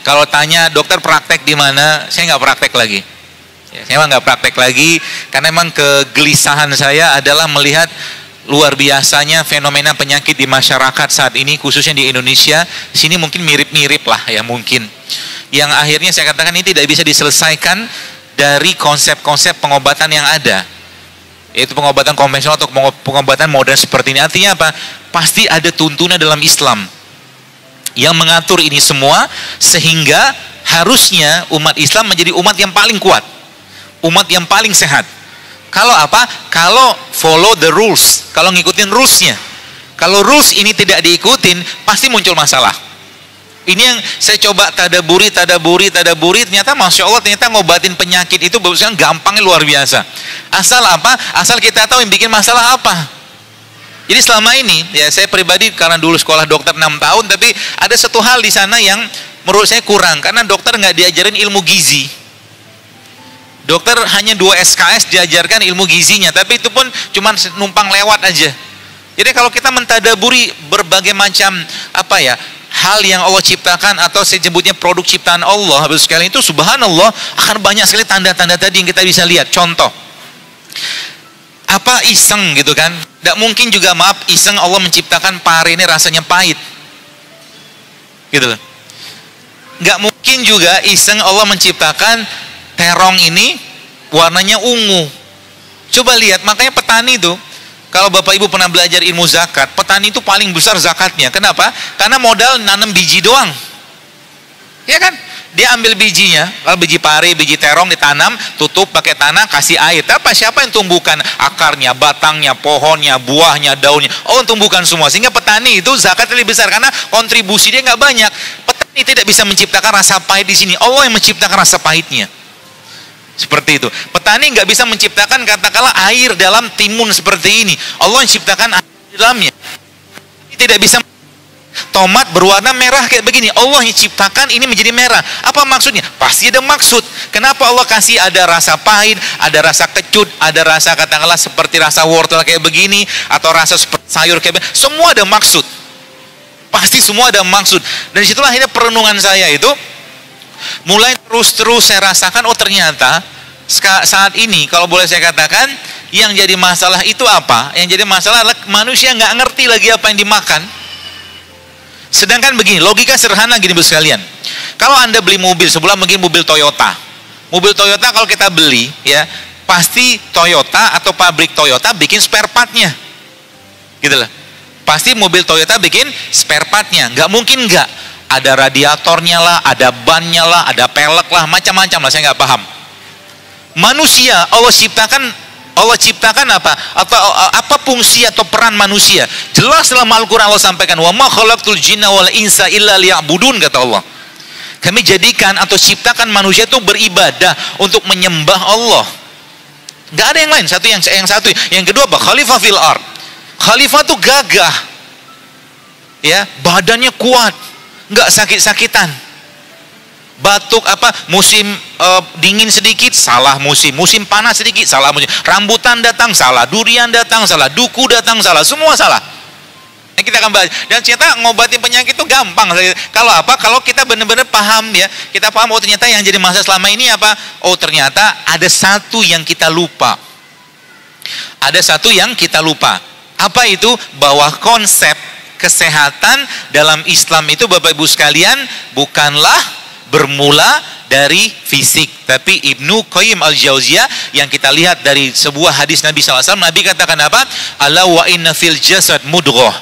Kalau tanya dokter praktek di mana, saya nggak praktek lagi. Ya, saya emang nggak praktek lagi karena emang kegelisahan saya adalah melihat luar biasanya fenomena penyakit di masyarakat saat ini, khususnya di Indonesia. Sini mungkin mirip-mirip lah ya mungkin. Yang akhirnya saya katakan ini tidak bisa diselesaikan dari konsep-konsep pengobatan yang ada. Yaitu pengobatan konvensional atau pengobatan modern seperti ini. Artinya apa? Pasti ada tuntunan dalam Islam yang mengatur ini semua, sehingga harusnya umat Islam menjadi umat yang paling kuat, umat yang paling sehat. Kalau apa? Kalau follow the rules, kalau ngikutin rulesnya. Kalau rules ini tidak diikutin, pasti muncul masalah. Ini yang saya coba tadaburi, ternyata Masya Allah, ternyata ngobatin penyakit itu gampangnya luar biasa. Asal apa? Asal kita tahu yang bikin masalah apa. Jadi selama ini, ya saya pribadi karena dulu sekolah dokter 6 tahun, tapi ada satu hal di sana yang menurut saya kurang, karena dokter nggak diajarin ilmu gizi. Dokter hanya 2 SKS diajarkan ilmu gizinya, tapi itu pun cuma numpang lewat aja. Jadi kalau kita mentadaburi berbagai macam apa ya, hal yang Allah ciptakan atau saya sebutnya produk ciptaan Allah, habis sekali itu subhanallah akan banyak sekali tanda-tanda tadi yang kita bisa lihat. Contoh, apa iseng gitu kan? Tidak mungkin juga, maaf, iseng Allah menciptakan pare ini rasanya pahit, gitu loh. Nggak mungkin juga iseng Allah menciptakan terong ini warnanya ungu. Coba lihat, makanya petani itu, kalau Bapak Ibu pernah belajar ilmu zakat, petani itu paling besar zakatnya. Kenapa? Karena modal nanam biji doang, ya kan? Dia ambil bijinya, kalau biji pare, biji terong ditanam, tutup pakai tanah, kasih air. Tapi siapa yang tumbuhkan? Akarnya, batangnya, pohonnya, buahnya, daunnya. Oh, tumbuhkan semua. Sehingga petani itu zakatnya lebih besar karena kontribusi dia nggak banyak. Petani tidak bisa menciptakan rasa pahit di sini. Allah yang menciptakan rasa pahitnya. Seperti itu. Petani nggak bisa menciptakan katakanlah air dalam timun seperti ini. Allah yang menciptakan air di dalamnya. Tidak bisa. Tomat berwarna merah kayak begini, Allah yang ciptakan ini menjadi merah. Apa maksudnya? Pasti ada maksud. Kenapa Allah kasih ada rasa pahit, ada rasa kecut, ada rasa katakanlah seperti rasa wortel kayak begini, atau rasa seperti sayur kayak begini. Semua ada maksud. Pasti semua ada maksud. Dan disitulah akhirnya perenungan saya itu mulai terus saya rasakan, oh ternyata saat ini kalau boleh saya katakan, yang jadi masalah itu apa? Yang jadi masalah adalah manusia nggak ngerti lagi apa yang dimakan. Sedangkan begini, logika sederhana gini bos sekalian. Kalau Anda beli mobil, sebulan mungkin mobil Toyota. Mobil Toyota kalau kita beli, ya pasti Toyota atau pabrik Toyota bikin spare partnya, gitu loh. Pasti mobil Toyota bikin spare partnya. Nggak mungkin nggak. Ada radiatornya lah, ada bannya lah, ada pelek lah, macam-macam lah. Saya nggak paham. Manusia Allah ciptakan apa? Atau apa fungsi atau peran manusia? Jelas dalam Al-Quran Allah sampaikan, wa ma khalaqtul jinna wal insa illa liya'budun, kata Allah. Kami jadikan atau ciptakan manusia itu beribadah untuk menyembah Allah. Gak ada yang lain. Yang kedua apa? Khalifah fil ard. Khalifah itu gagah, ya, badannya kuat, nggak sakit-sakitan. Batuk apa, musim dingin sedikit salah musim panas sedikit salah musim, rambutan datang salah, durian datang salah, duku datang salah, semua salah. Nah, kita akan bahas. Dan ternyata ngobatin penyakit itu gampang. Kalau apa? Kalau kita benar-benar paham, ya, kita paham, oh ternyata yang jadi masalah selama ini apa? Oh ternyata ada satu yang kita lupa. Ada satu yang kita lupa. Apa itu? Bahwa konsep kesehatan dalam Islam itu, Bapak Ibu sekalian, bukanlah bermula dari fisik, tapi Ibnu Qayyim al-Jauziyah yang kita lihat dari sebuah hadis Nabi SAW, Nabi katakan apa? Ala wa inna fil jasad mudghah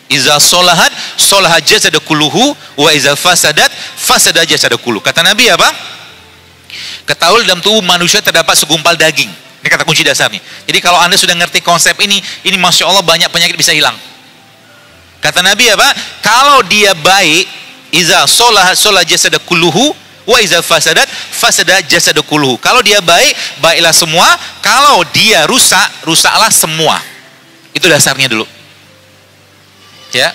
iza solahat solahat jasad kulluhu wa iza fasadat fasada jasad kulluhu. Kata Nabi apa? Ketahui dalam tubuh manusia terdapat segumpal daging. Ini kata kunci dasarnya. Jadi kalau Anda sudah ngerti konsep ini Masya Allah banyak penyakit bisa hilang. Kata Nabi apa? Kalau dia baik, iza solah jasad kulluhu wa iza fasadat fasada jasad kulluhu. Kalau dia baik, baiklah semua. Kalau dia rusak, rusaklah semua. Itu dasarnya dulu. Ya.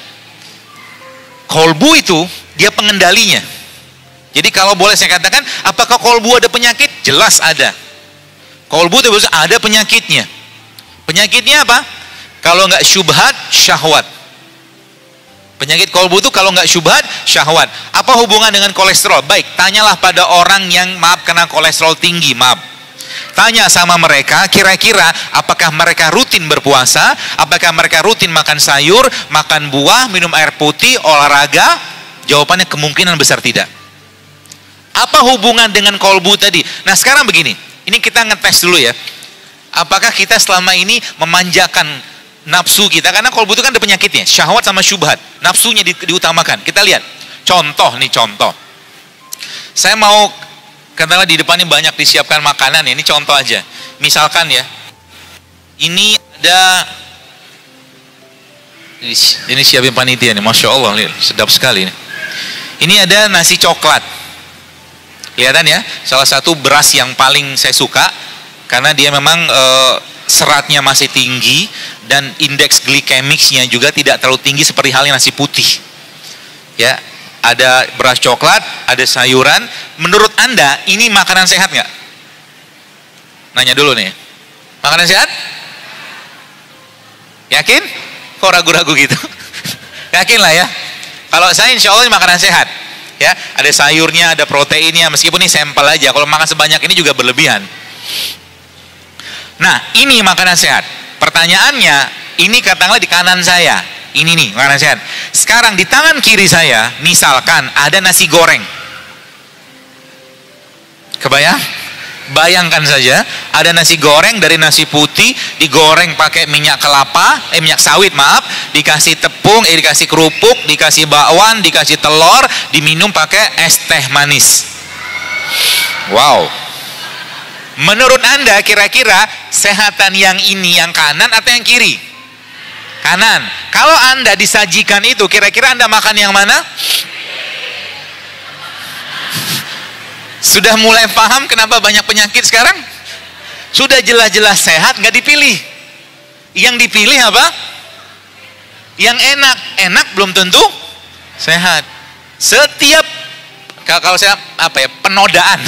Kolbu itu dia pengendalinya. Jadi kalau boleh saya katakan, apakah kolbu ada penyakit? Jelas ada. Kolbu itu ada penyakitnya. Penyakitnya apa? Kalau nggak syubhat, syahwat. Penyakit kolbu itu kalau nggak syubhat, syahwat. Apa hubungan dengan kolesterol? Baik, tanyalah pada orang yang kena kolesterol tinggi, Tanya sama mereka, kira-kira apakah mereka rutin berpuasa, apakah mereka rutin makan sayur, makan buah, minum air putih, olahraga? Jawabannya kemungkinan besar tidak. Apa hubungan dengan kolbu tadi? Nah sekarang begini, ini kita ngetes dulu ya. Apakah kita selama ini memanjakan nafsu kita, karena kolbu itu kan ada penyakitnya, syahwat sama syubhat, nafsunya diutamakan. Kita lihat contoh. Saya mau, katakanlah di depan ini banyak disiapkan makanan ya, ini contoh aja. Misalkan ya, ini ada, ini siapin panitia nih, Masya Allah, sedap sekali nih. Ini ada nasi coklat, kelihatan ya, salah satu beras yang paling saya suka, karena dia memang seratnya masih tinggi, dan indeks glikemiknya juga tidak terlalu tinggi seperti halnya nasi putih. Ya, ada beras coklat, ada sayuran. Menurut Anda ini makanan sehat nggak? Nanya dulu nih. Makanan sehat? Yakin? Kok ragu-ragu gitu? Yakin lah ya. Kalau saya insya Allah ini makanan sehat. Ya, ada sayurnya, ada proteinnya. Meskipun ini sampel aja. Kalau makan sebanyak ini juga berlebihan. Nah, ini makanan sehat. Pertanyaannya, ini katakanlah di kanan saya. Ini nih, makanan sehat. Sekarang di tangan kiri saya, misalkan ada nasi goreng. Kebayang? Bayangkan saja, ada nasi goreng dari nasi putih, digoreng pakai minyak kelapa, minyak sawit maaf, dikasih tepung, dikasih kerupuk, dikasih bakwan, dikasih telur, diminum pakai es teh manis. Wow. Menurut Anda kira-kira sehatan yang ini yang kanan atau yang kiri? Kanan. Kalau Anda disajikan itu, kira-kira Anda makan yang mana? Sudah mulai paham kenapa banyak penyakit sekarang? Sudah jelas-jelas sehat, nggak dipilih. Yang dipilih apa? Yang enak. Enak belum tentu sehat. Setiap, kalau saya penodaan.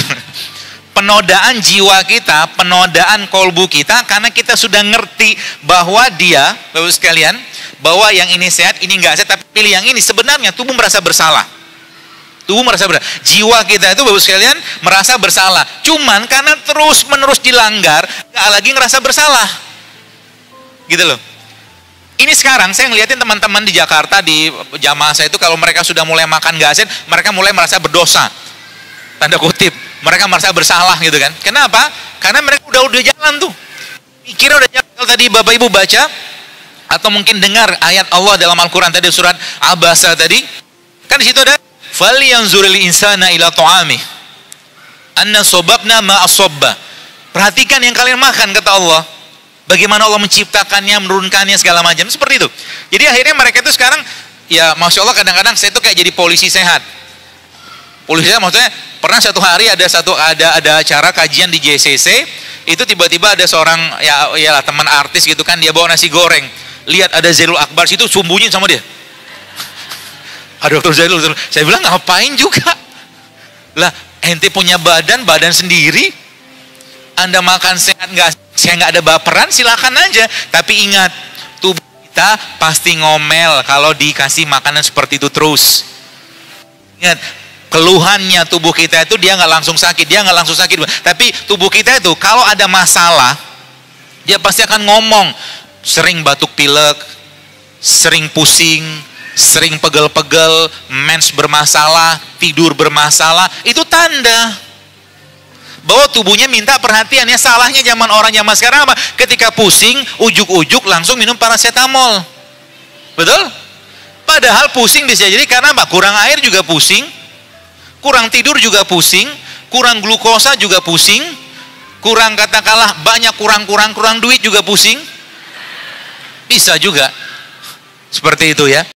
Penodaan jiwa kita, penodaan kolbu kita, karena kita sudah ngerti bahwa dia, Bapak sekalian, bahwa yang ini sehat, ini enggak sehat, tapi pilih yang ini. Sebenarnya tubuh merasa bersalah. Tubuh merasa bersalah. Jiwa kita itu, Bapak sekalian, merasa bersalah. Cuman karena terus-menerus dilanggar, enggak lagi ngerasa bersalah. Gitu loh. Ini sekarang saya ngeliatin teman-teman di Jakarta, di jamaah saya itu, kalau mereka sudah mulai makan enggak sehat, mereka mulai merasa berdosa. Tanda kutip. Mereka merasa bersalah gitu kan. Kenapa? Karena mereka udah jalan tuh. Kira udah jalan. Kalau tadi Bapak Ibu baca atau mungkin dengar ayat Allah dalam Al-Qur'an tadi surat Abasa tadi, kan di situ ada falyanzuril insana ila ta'ami anna sobabna ma asobba. Perhatikan yang kalian makan, kata Allah. Bagaimana Allah menciptakannya, menurunkannya segala macam, seperti itu. Jadi akhirnya mereka itu sekarang, ya Masya Allah, kadang-kadang saya tuh kayak jadi polisi sehat. Polisi sehat maksudnya, pernah satu hari ada acara kajian di JCC, itu tiba-tiba ada seorang ya teman artis gitu kan, dia bawa nasi goreng, lihat ada Zailul Akbar situ, sembunyi sama dia. Ada Dr. Zailul, saya bilang ngapain juga? Lah, ente punya badan sendiri, Anda makan sehat nggak? Saya nggak ada baperan, silakan aja. Tapi ingat, tubuh kita pasti ngomel kalau dikasih makanan seperti itu terus. Ingat. Keluhannya tubuh kita itu dia nggak langsung sakit, tapi tubuh kita itu kalau ada masalah, dia pasti akan ngomong, sering batuk pilek, sering pusing, sering pegel-pegel, mens bermasalah, tidur bermasalah, itu tanda bahwa tubuhnya minta perhatian. Ya salahnya orang zaman sekarang apa? Ketika pusing, ujuk-ujuk langsung minum paracetamol, betul? Padahal pusing bisa jadi karena apa? Kurang air juga pusing. Kurang tidur juga pusing, kurang glukosa juga pusing, kurang katakanlah banyak kurang duit juga pusing. Bisa juga. Seperti itu ya.